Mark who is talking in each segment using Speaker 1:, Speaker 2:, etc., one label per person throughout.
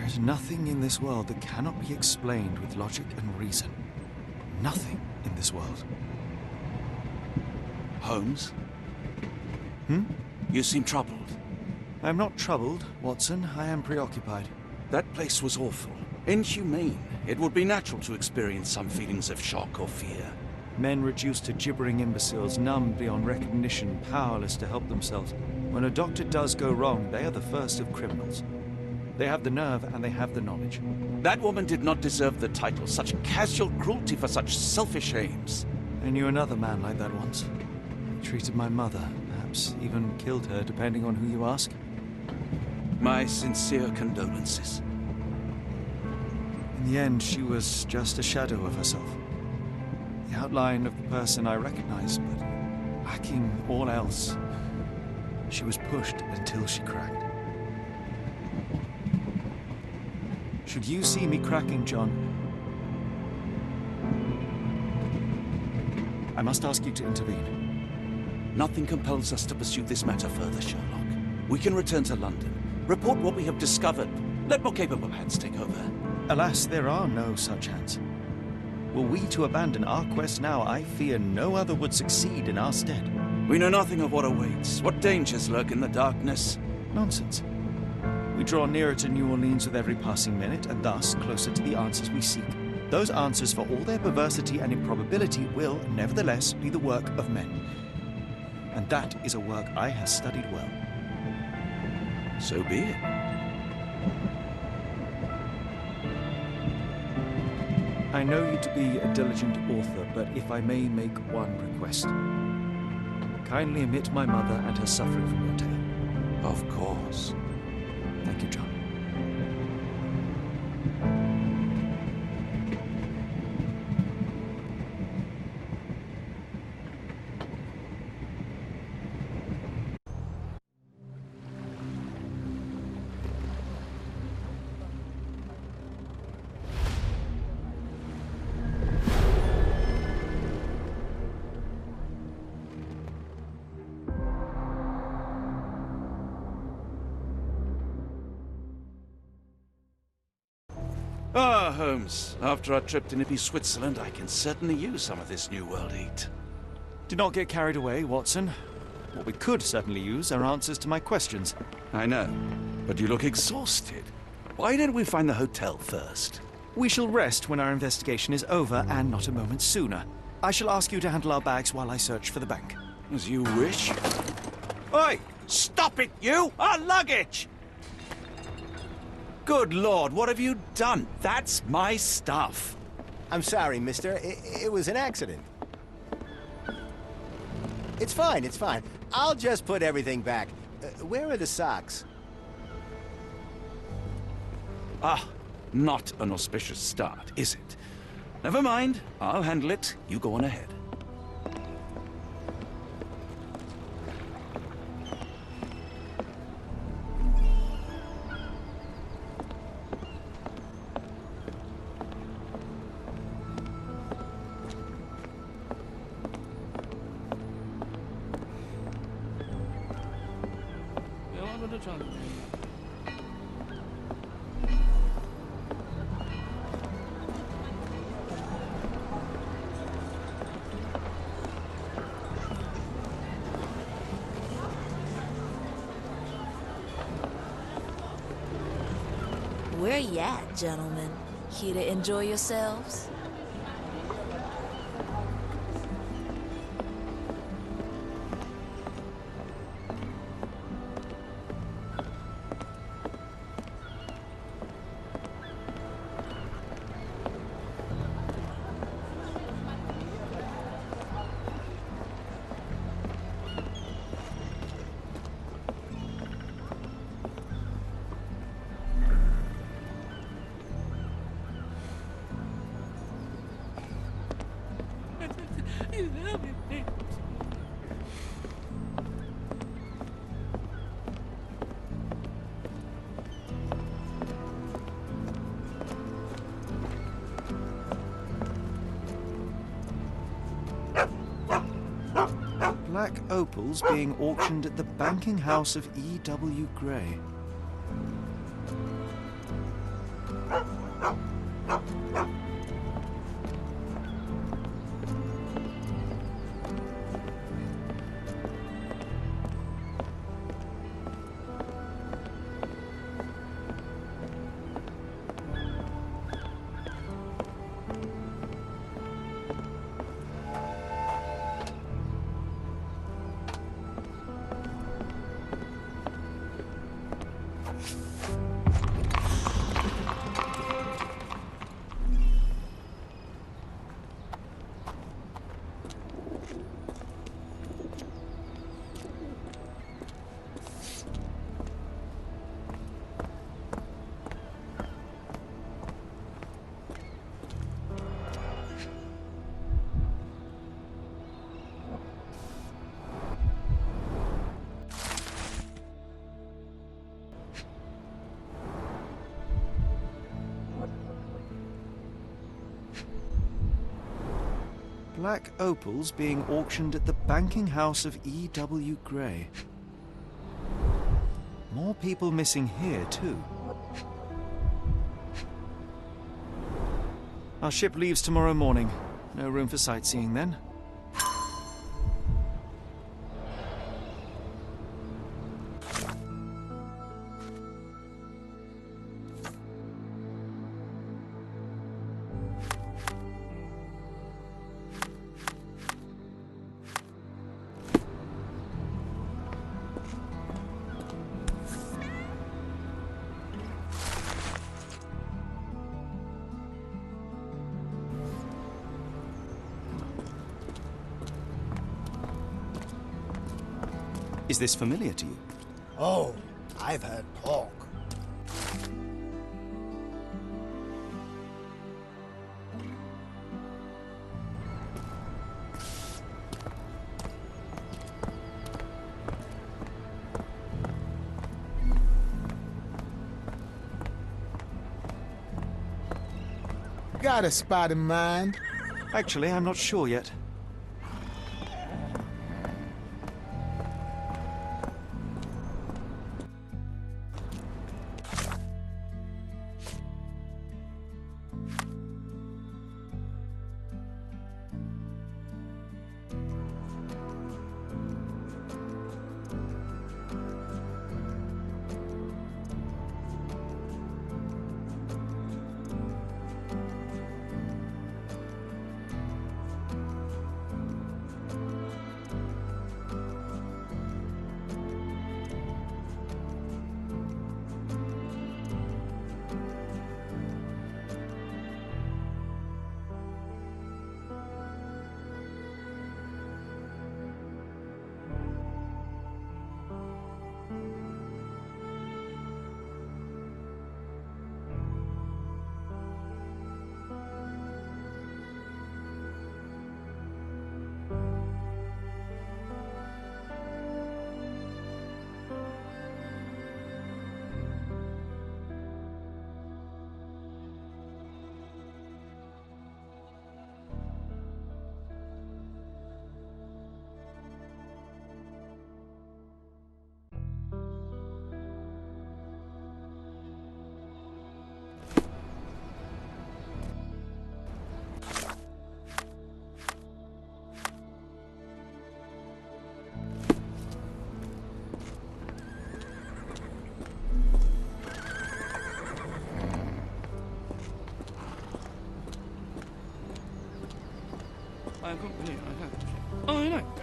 Speaker 1: There's nothing in this world that cannot be explained with logic and reason. Nothing in this world.
Speaker 2: Holmes?
Speaker 1: Hmm?
Speaker 2: You seem troubled.
Speaker 1: I'm not troubled, Watson. I am preoccupied.
Speaker 2: That place was awful. Inhumane. It would be natural to experience some feelings of shock or fear.
Speaker 1: Men reduced to gibbering imbeciles, numbed beyond recognition, powerless to help themselves. When a doctor does go wrong, they are the first of criminals. They have the nerve and they have the knowledge.
Speaker 2: That woman did not deserve the title. Such casual cruelty for such selfish aims.
Speaker 1: I knew another man like that once. He treated my mother, perhaps even killed her, depending on who you ask.
Speaker 2: My sincere condolences.
Speaker 1: In the end, she was just a shadow of herself. The outline of the person I recognized, but lacking all else. She was pushed until she cracked. Should you see me cracking, John, I must ask you to intervene.
Speaker 2: Nothing compels us to pursue this matter further, Sherlock. We can return to London, report what we have discovered. Let more capable hands take over.
Speaker 1: Alas, there are no such hands. Were we to abandon our quest now, I fear no other would succeed in our stead.
Speaker 2: We know nothing of what awaits, what dangers lurk in the darkness.
Speaker 1: Nonsense. We draw nearer to New Orleans with every passing minute, and thus closer to the answers we seek. Those answers, for all their perversity and improbability, will, nevertheless, be the work of men. And that is a work I have studied well.
Speaker 2: So be it.
Speaker 1: I know you to be a diligent author, but if I may make one request. Kindly omit my mother and her suffering from your tale.
Speaker 2: Of course.
Speaker 1: Thank you, John.
Speaker 2: Ah, Holmes. After our trip to nippy Switzerland, I can certainly use some of this New World heat.
Speaker 1: Do not get carried away, Watson. What we could certainly use are answers to my questions.
Speaker 2: I know, but you look exhausted. Why don't we find the hotel first?
Speaker 1: We shall rest when our investigation is over, and not a moment sooner. I shall ask you to handle our bags while I search for the bank.
Speaker 2: As you wish. Oi! Stop it, you! Our luggage! Good Lord, what have you done? That's my stuff.
Speaker 3: I'm sorry, mister. It was an accident. It's fine, it's fine. I'll just put everything back. Where are the socks?
Speaker 2: Ah, not an auspicious start, is it? Never mind, I'll handle it. You go on ahead.
Speaker 4: Where you at, gentlemen? Here to enjoy yourselves?
Speaker 1: Black opals being auctioned at the banking house of E.W. Gray. Black opals being auctioned at the banking house of E.W. Gray. More people missing here, too. Our ship leaves tomorrow morning. No room for sightseeing then. Is this familiar to you?
Speaker 3: Oh, I've heard talk.
Speaker 5: Got a spot in mind?
Speaker 1: Actually, I'm not sure yet.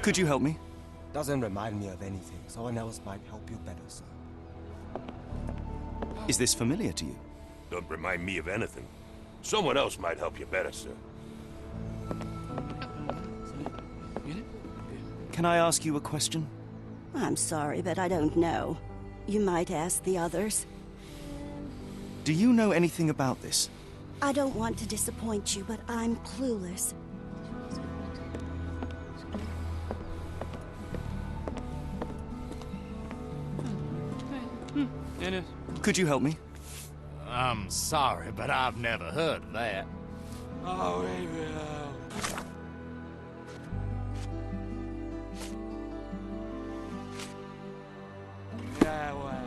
Speaker 1: Could you help me?
Speaker 3: Doesn't remind me of anything. Someone else might help you better, sir.
Speaker 1: Is this familiar to you?
Speaker 6: Don't remind me of anything. Someone else might help you better, sir.
Speaker 1: Can I ask you a question?
Speaker 7: I'm sorry, but I don't know. You might ask the others.
Speaker 1: Do you know anything about this?
Speaker 7: I don't want to disappoint you, but I'm clueless.
Speaker 1: Could you help me?
Speaker 5: I'm sorry, but I've never heard of that.
Speaker 6: Oh, April. Yeah, well.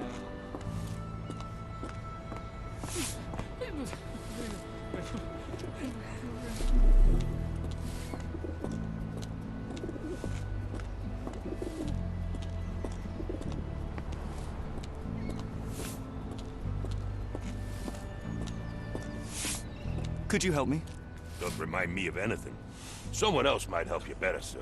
Speaker 1: Could you help me?
Speaker 6: Don't remind me of anything. Someone else might help you better, sir.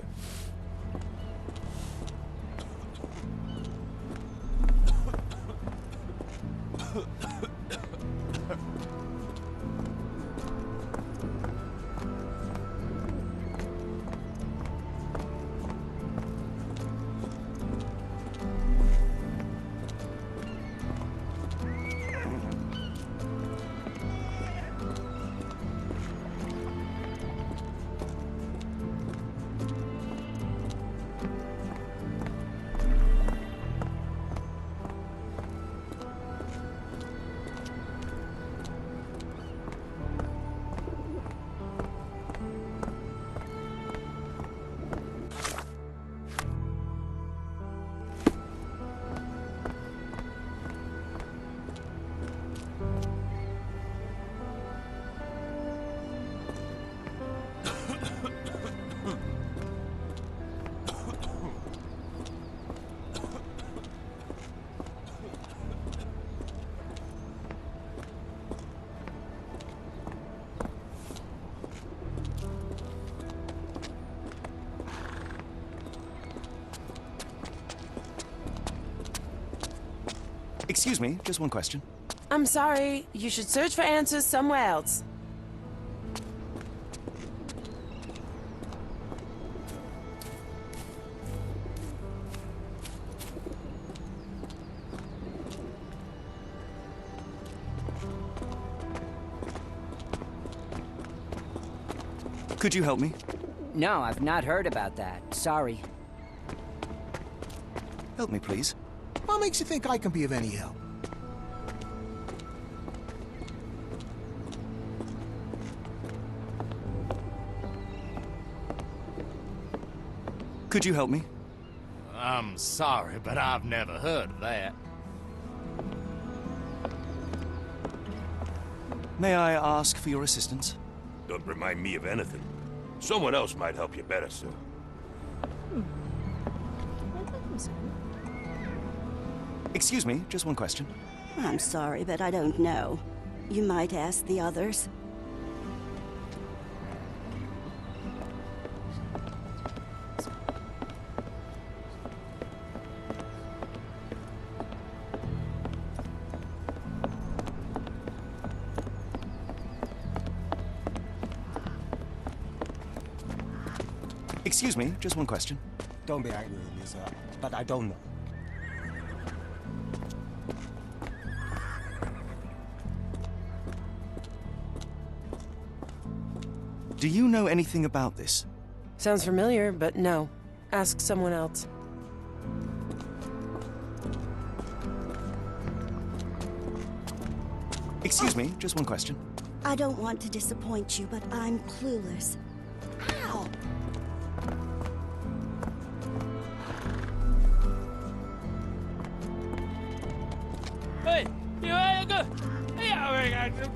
Speaker 1: Excuse me, just one question.
Speaker 8: I'm sorry. You should search for answers somewhere else.
Speaker 1: Could you help me?
Speaker 9: No, I've not heard about that. Sorry.
Speaker 1: Help me, please.
Speaker 10: What makes you think I can be of any help?
Speaker 1: Could you help me?
Speaker 5: I'm sorry, but I've never heard of that.
Speaker 1: May I ask for your assistance?
Speaker 6: Don't remind me of anything. Someone else might help you better, sir.
Speaker 1: Excuse me, just one question.
Speaker 7: I'm sorry, but I don't know. You might ask the others.
Speaker 1: Excuse me, just one question.
Speaker 3: Don't be angry with me, sir, but I don't know.
Speaker 1: Do you know anything about this?
Speaker 8: Sounds familiar, but no. Ask someone else.
Speaker 1: Excuse me, just one question.
Speaker 7: I don't want to disappoint you, but I'm clueless. Ow!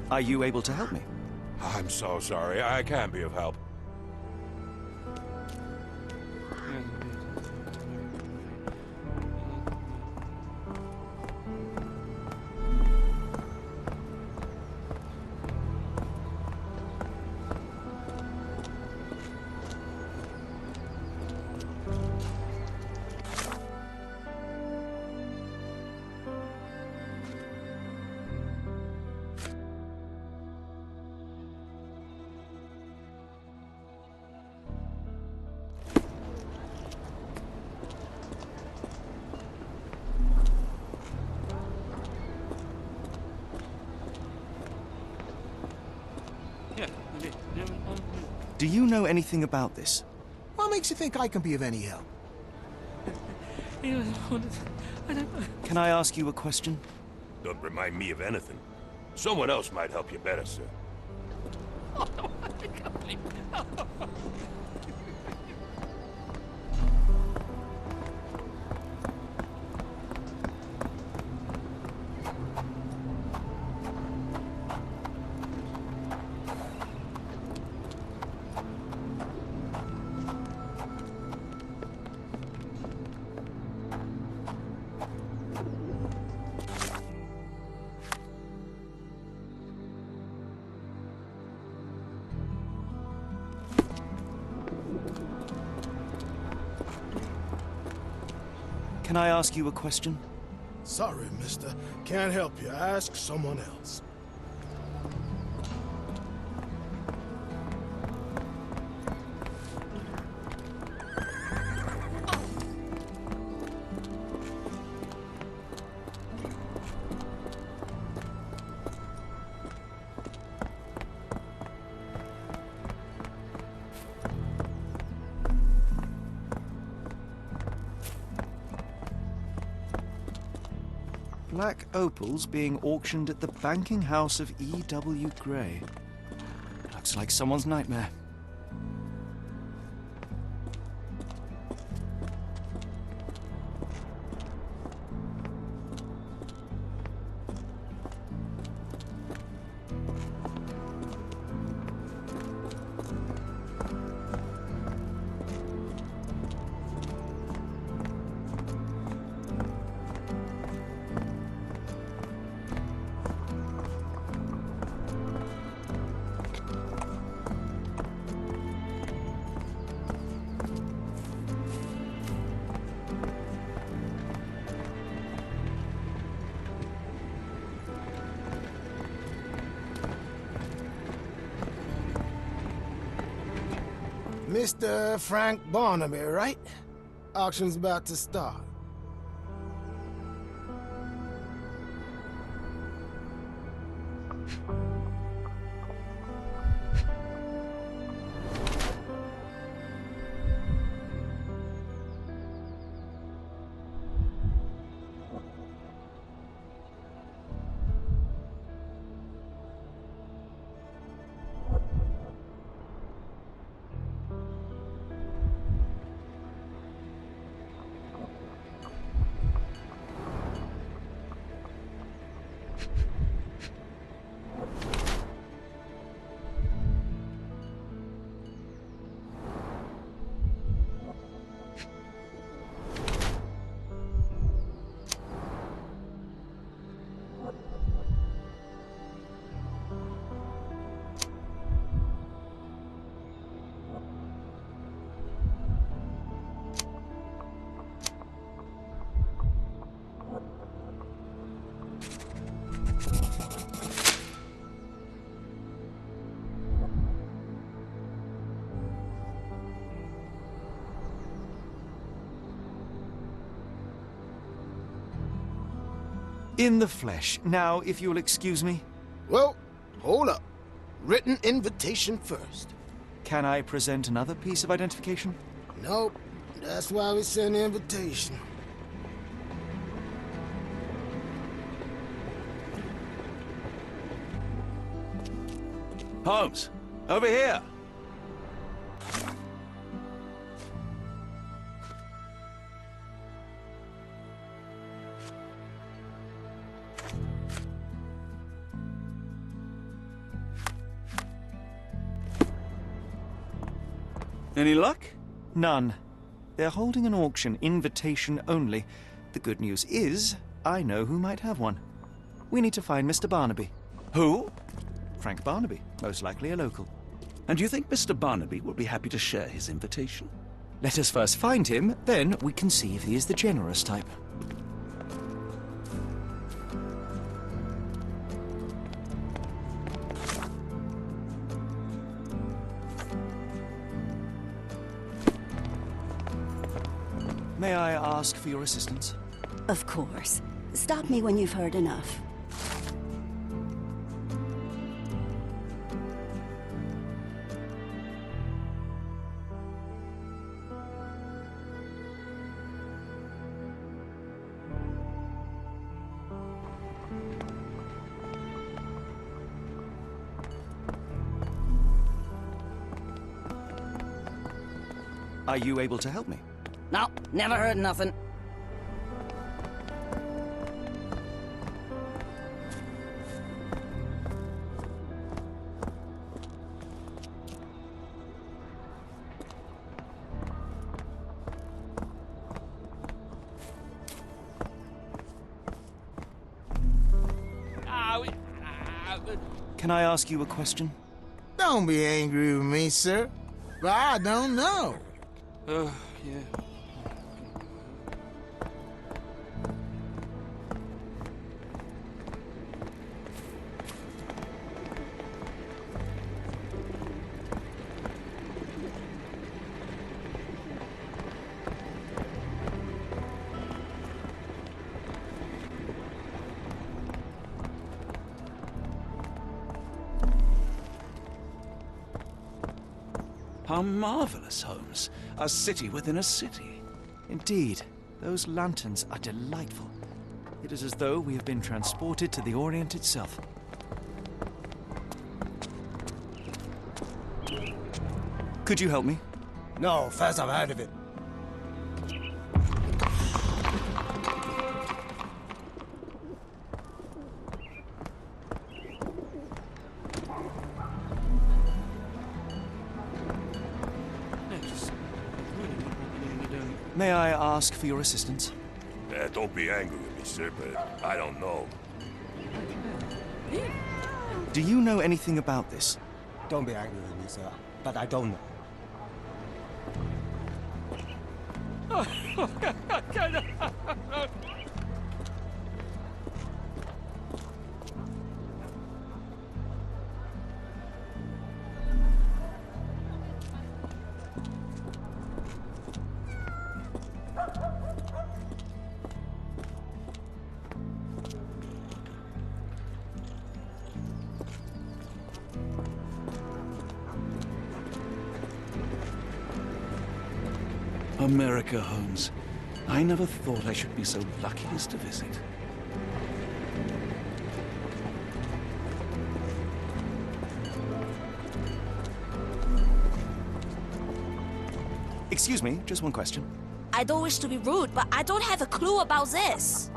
Speaker 1: Are you able to help me?
Speaker 6: I'm so sorry. I can't be of help.
Speaker 1: Do you know anything about this?
Speaker 10: What makes you think I can be of any help?
Speaker 1: Can I ask you a question?
Speaker 6: Don't remind me of anything. Someone else might help you better, sir.
Speaker 1: Can I ask you a question?
Speaker 11: Sorry, mister. Can't help you. Ask someone else.
Speaker 1: Black opals being auctioned at the banking house of E.W. Gray. Looks like someone's nightmare.
Speaker 11: Mr. Frank Barnaby, right? Auction's about to start.
Speaker 1: In the flesh. Now, if you'll excuse me.
Speaker 11: Well, hold up. Written invitation first.
Speaker 1: Can I present another piece of identification?
Speaker 11: Nope. That's why we send the invitation.
Speaker 2: Holmes, over here. Any luck?
Speaker 1: None. They're holding an auction, invitation only. The good news is, I know who might have one. We need to find Mr. Barnaby.
Speaker 2: Who?
Speaker 1: Frank Barnaby, most likely a local.
Speaker 2: And do you think Mr. Barnaby would be happy to share his invitation?
Speaker 1: Let us first find him, then we can see if he is the generous type. May I ask for your assistance?
Speaker 7: Of course. Stop me when you've heard enough.
Speaker 1: Are you able to help me?
Speaker 9: No, never heard nothing.
Speaker 1: Can I ask you a question?
Speaker 10: Don't be angry with me, sir. But I don't know.
Speaker 2: Yeah. How marvelous, Holmes. A city within a city.
Speaker 1: Indeed, those lanterns are delightful. It is as though we have been transported to the Orient itself. Could you help me?
Speaker 11: No, first I've heard of it.
Speaker 1: May I ask for your assistance?
Speaker 6: Don't be angry with me, sir, but I don't know.
Speaker 1: Do you know anything about this?
Speaker 3: Don't be angry with me, sir, but I don't know.
Speaker 2: America, Holmes. I never thought I should be so lucky as to visit.
Speaker 1: Excuse me, just one question.
Speaker 4: I don't wish to be rude, but I don't have a clue about this.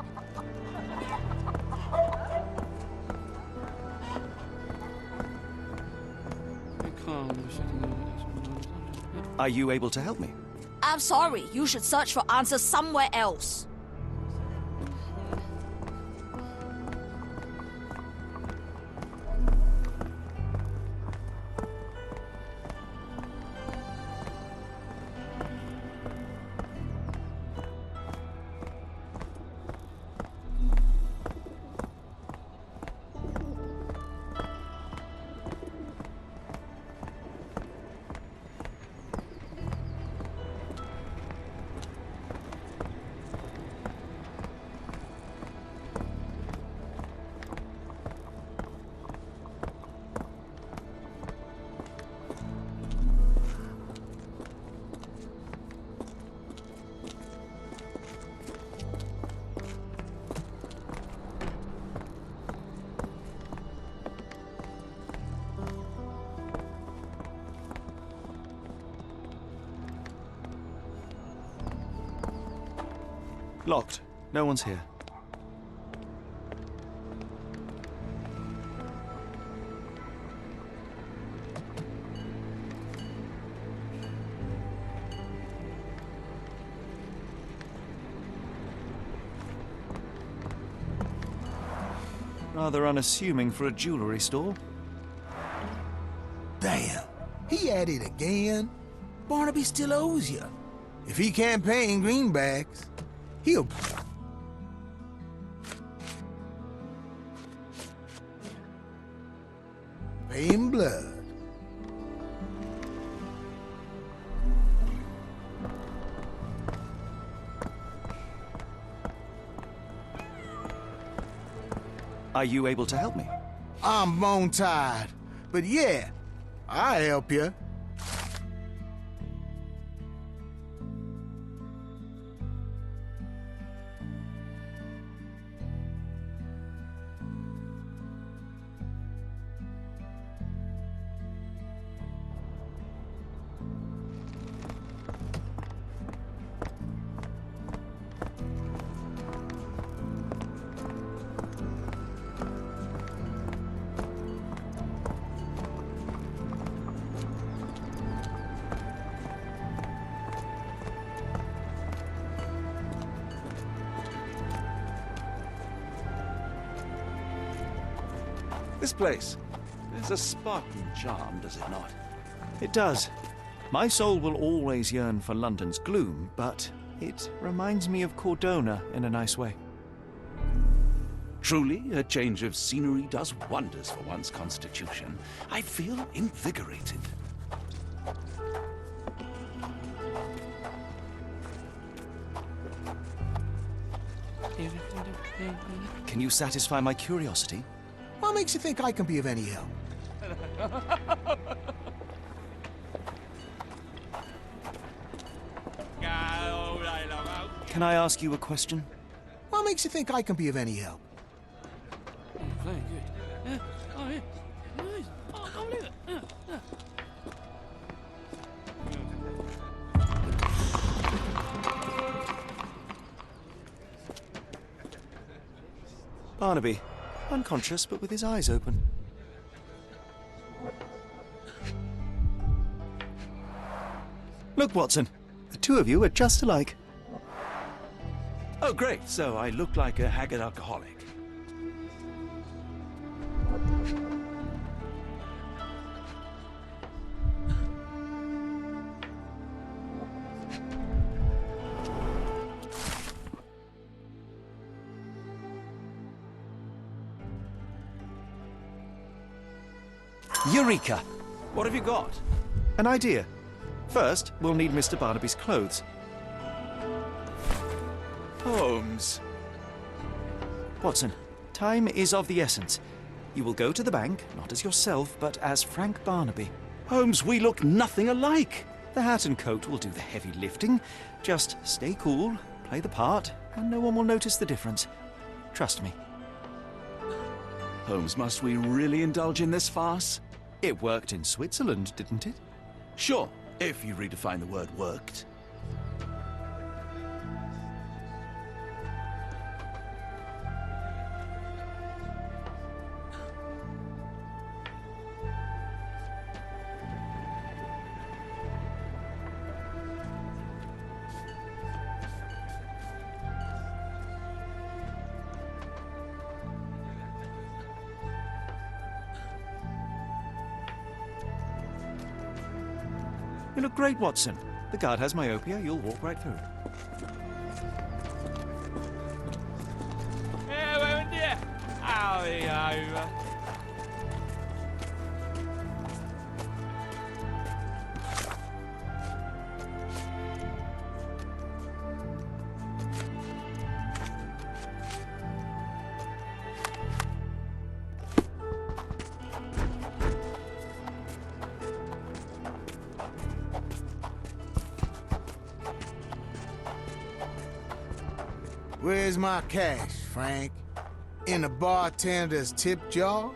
Speaker 1: Are you able to help me?
Speaker 4: I'm sorry, you should search for answers somewhere else.
Speaker 1: Locked. No one's here. Rather unassuming for a jewelry store.
Speaker 10: Damn, he at it again. Barnaby still owes you. If he can't pay in greenbacks, he'll... pay in blood.
Speaker 1: Are you able to help me?
Speaker 10: I'm bone tired, but yeah, I'll help you.
Speaker 2: This place, there's a Spartan charm, does it not?
Speaker 1: It does. My soul will always yearn for London's gloom, but it reminds me of Cordona in a nice way.
Speaker 2: Truly, a change of scenery does wonders for one's constitution. I feel invigorated.
Speaker 1: Can you satisfy my curiosity?
Speaker 10: What makes you think I can be of any help?
Speaker 1: Can I ask you a question?
Speaker 10: What makes you think I can be of any help?
Speaker 5: Very good. Yeah. Oh, yeah. Nice. Oh, look at it. Yeah.
Speaker 1: Barnaby, unconscious but with his eyes open. Look, Watson. The two of you are just alike.
Speaker 2: Oh, great. So I look like a haggard alcoholic.
Speaker 1: Eureka!
Speaker 2: What have you got?
Speaker 1: An idea. First, we'll need Mr. Barnaby's clothes.
Speaker 2: Holmes.
Speaker 1: Watson, time is of the essence. You will go to the bank, not as yourself, but as Frank Barnaby.
Speaker 2: Holmes, we look nothing alike.
Speaker 1: The hat and coat will do the heavy lifting. Just stay cool, play the part, and no one will notice the difference. Trust me.
Speaker 2: Holmes, must we really indulge in this farce?
Speaker 1: It worked in Switzerland, didn't it?
Speaker 2: Sure, if you redefine the word worked.
Speaker 1: You look great, Watson. The guard has myopia, you'll walk right through.
Speaker 10: Where's my cash, Frank? In the bartender's tip jar?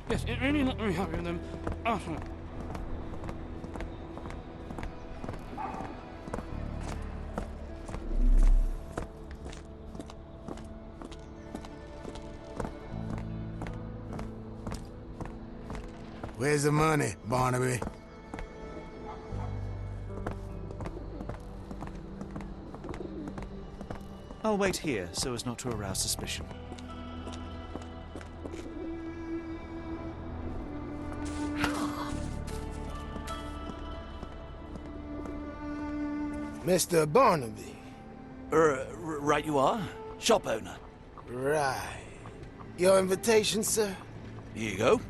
Speaker 5: Yes, it really not very happy with them. Awesome.
Speaker 10: Where's the money, Barnaby?
Speaker 1: I'll wait here so as not to arouse suspicion.
Speaker 11: Mr. Barnaby.
Speaker 2: Right you are. Shop owner.
Speaker 11: Right. Your invitation, sir?
Speaker 2: Here you go.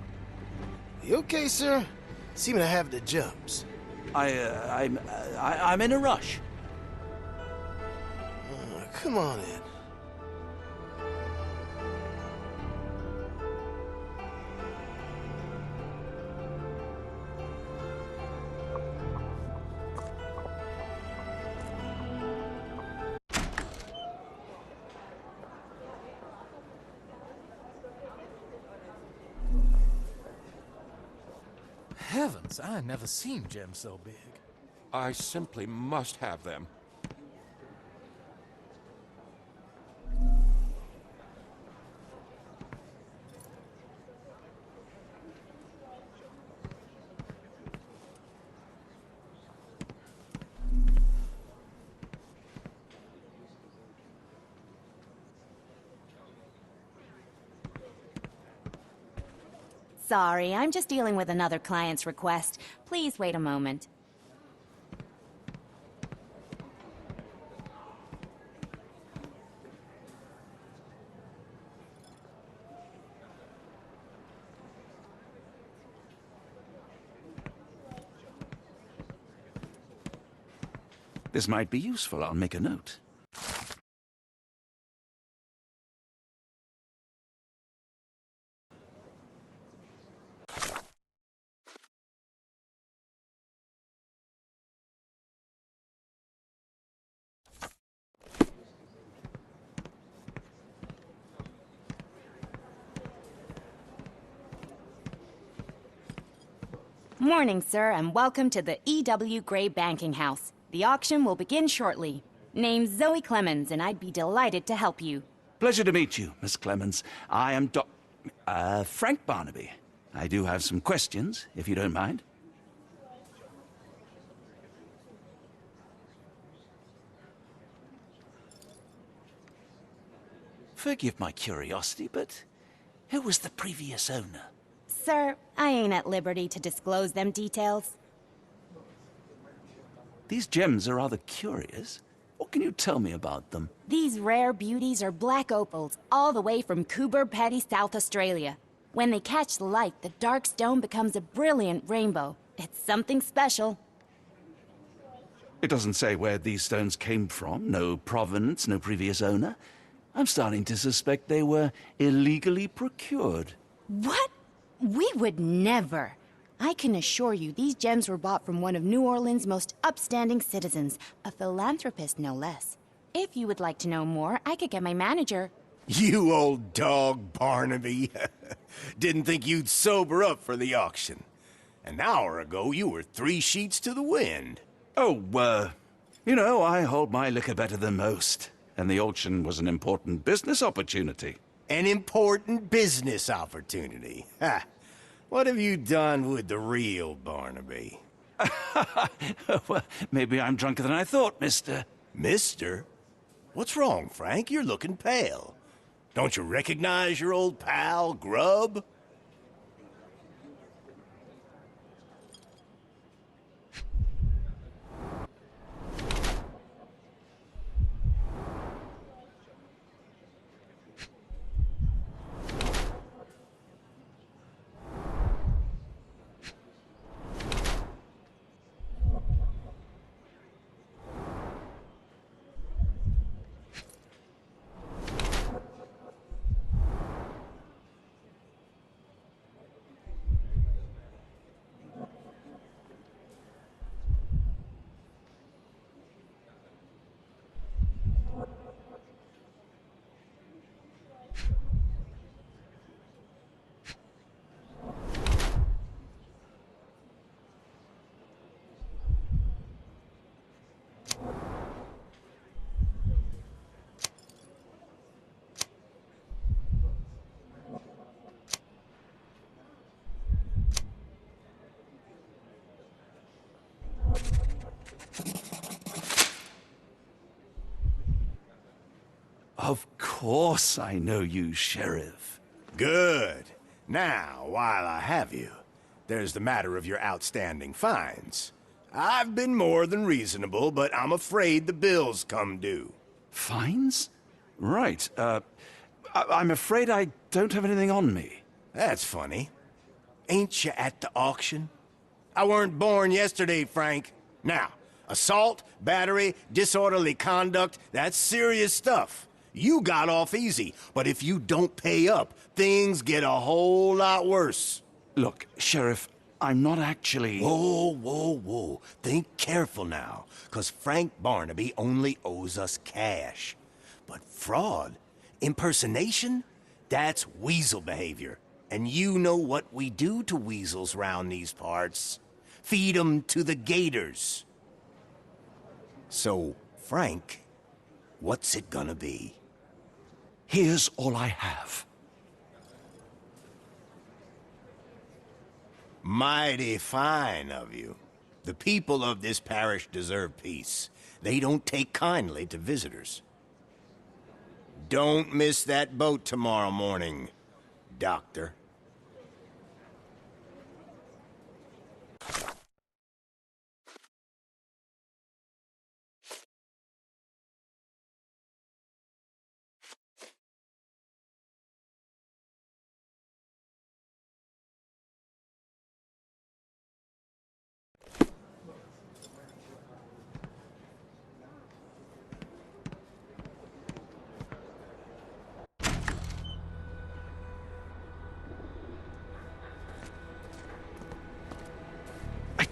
Speaker 11: You okay, sir? Seem to have the jumps.
Speaker 2: I'm in a rush.
Speaker 11: Come on in.
Speaker 5: Heavens, I never seen gems so big.
Speaker 6: I simply must have them.
Speaker 12: Sorry, I'm just dealing with another client's request. Please wait a moment.
Speaker 2: This might be useful. I'll make a note.
Speaker 12: Morning, sir, and welcome to the E.W. Gray Banking House. The auction will begin shortly. Name's Zoe Clemens, and I'd be delighted to help you.
Speaker 2: Pleasure to meet you, Miss Clemens. I am Frank Barnaby. I do have some questions, if you don't mind. Forgive my curiosity, but who was the previous owner?
Speaker 12: Sir, I ain't at liberty to disclose them details.
Speaker 2: These gems are rather curious. What can you tell me about them?
Speaker 12: These rare beauties are black opals, all the way from Coober Pedy, South Australia. When they catch the light, the dark stone becomes a brilliant rainbow. It's something special.
Speaker 2: It doesn't say where these stones came from. No provenance, no previous owner. I'm starting to suspect they were illegally procured.
Speaker 12: What? We would never. I can assure you these gems were bought from one of New Orleans' most upstanding citizens, a philanthropist no less. If you would like to know more, I could get my manager.
Speaker 3: You old dog, Barnaby. Didn't think you'd sober up for the auction. An hour ago, you were 3 sheets to the wind.
Speaker 2: Oh, you know, I hold my liquor better than most. And the auction was an important business opportunity.
Speaker 3: An important business opportunity. Ha! What have you done with the real Barnaby?
Speaker 2: Well, maybe I'm drunker than I thought, mister.
Speaker 3: Mister? What's wrong, Frank? You're looking pale. Don't you recognize your old pal, Grub?
Speaker 2: Of course I know you, Sheriff.
Speaker 3: Good. Now, while I have you, there's the matter of your outstanding fines. I've been more than reasonable, but I'm afraid the bills come due.
Speaker 2: Fines? Right, I'm afraid I don't have anything on me.
Speaker 3: That's funny. Ain't you at the auction? I weren't born yesterday, Frank. Now, assault, battery, disorderly conduct, that's serious stuff. You got off easy, but if you don't pay up, things get a whole lot worse.
Speaker 2: Look, Sheriff, I'm not actually...
Speaker 3: Whoa. Think careful now, 'cause Frank Barnaby only owes us cash. But fraud, impersonation, that's weasel behavior. And you know what we do to weasels round these parts. Feed 'em to the gators. So, Frank, what's it gonna be?
Speaker 2: Here's all I have.
Speaker 3: Mighty fine of you. The people of this parish deserve peace. They don't take kindly to visitors. Don't miss that boat tomorrow morning, Doctor.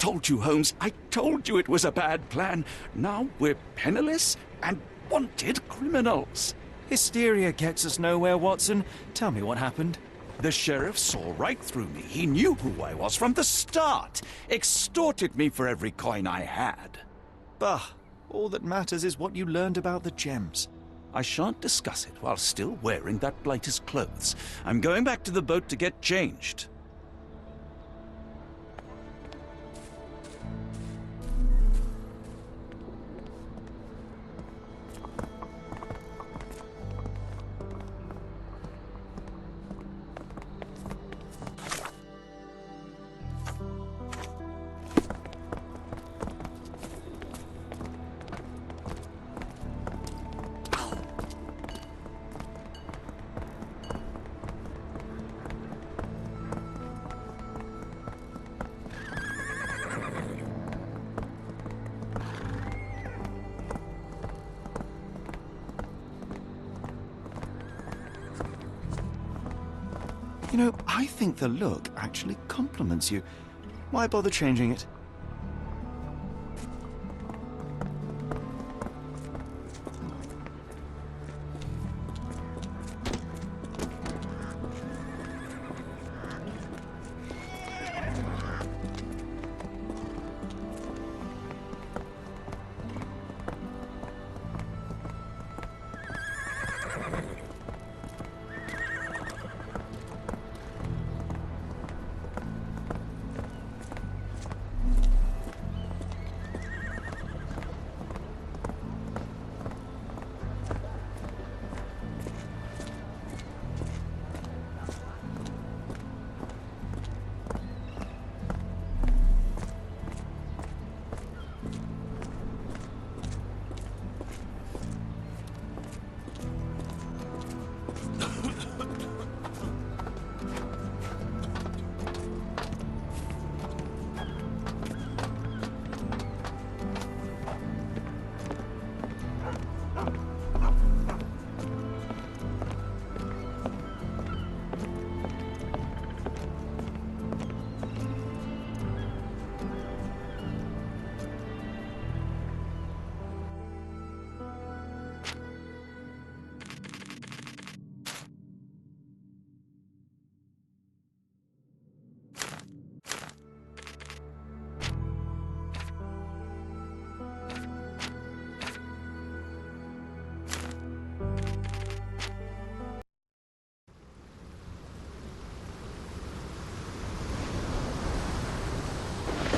Speaker 2: told you, Holmes. I told you it was a bad plan. Now we're penniless and wanted criminals.
Speaker 1: Hysteria gets us nowhere, Watson. Tell me what happened.
Speaker 2: The sheriff saw right through me. He knew who I was from the start. Extorted me for every coin I had.
Speaker 1: Bah, all that matters is what you learned about the gems.
Speaker 2: I shan't discuss it while still wearing that blighter's clothes. I'm going back to the boat to get changed.
Speaker 1: You know, I think the look actually compliments you. Why bother changing it?